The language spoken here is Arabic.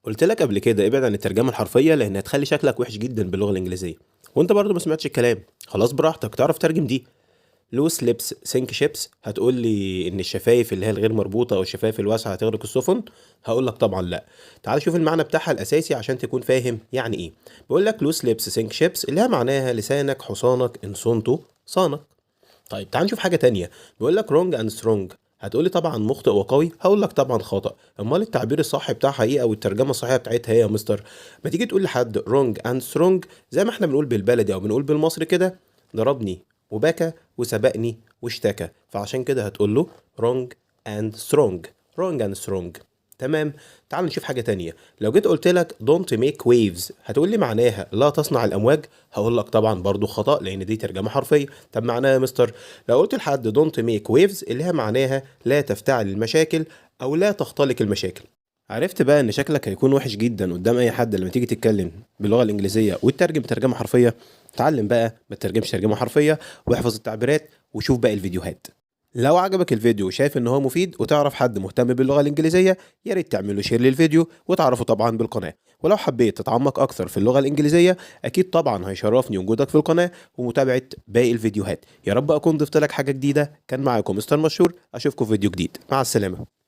قلت لك قبل كده ابعد عن الترجمة الحرفية لأنها هتخلي شكلك وحش جدا باللغة الإنجليزية. وأنت برضه ما سمعتش الكلام. خلاص براحتك، تعرف ترجم دي. لوس ليبس سينك شيبس، هتقول لي إن الشفايف اللي هي الغير مربوطة أو الشفايف الواسعة هتغرق السفن. هقول لك طبعا لا. تعال شوف المعنى بتاعها الأساسي عشان تكون فاهم يعني إيه. بقول لك لوس ليبس سينك شيبس اللي هي معناها لسانك حصانك إن صنته صانك. طيب تعال نشوف حاجة تانية. بيقول لك wrong and strong، هتقولي طبعا مخطئ وقوي، هقول لك طبعا خطأ. امال التعبير الصح بتاعها ايه او الترجمة الصحيحة بتاعتها ايه يا مستر؟ ما تيجي تقول لحد wrong and strong زي ما احنا بنقول بالبلدي او بنقول بالمصري كده، ضربني وبكى وسبقني واشتكى، فعشان كده هتقول له wrong and strong. wrong and strong. تمام. تعال نشوف حاجة تانية. لو جيت قلت لك don't make waves، هتقول لي معناها لا تصنع الأمواج، هقول لك طبعا برضو خطأ لأن دي ترجمة حرفية. طب معناها يا مستر؟ لو قلت لحد don't make waves اللي هي معناها لا تفتعل المشاكل أو لا تختلق المشاكل. عرفت بقى إن شكلك هيكون وحش جدا قدام أي حد لما تيجي تتكلم باللغة الإنجليزية وتترجم ترجمة حرفية؟ اتعلم بقى ما تترجمش ترجمة حرفية، واحفظ التعبيرات وشوف باقي الفيديوهات. لو عجبك الفيديو وشايف ان هو مفيد وتعرف حد مهتم باللغة الإنجليزية، يا ريت تعمله شير للفيديو وتعرفه طبعا بالقناة. ولو حبيت تتعمق أكثر في اللغة الإنجليزية، أكيد طبعا هيشرفني وجودك في القناة ومتابعة باقي الفيديوهات. يا رب أكون ضفت لك حاجة جديدة. كان معاكم مستر مشهور، أشوفكم في فيديو جديد. مع السلامة.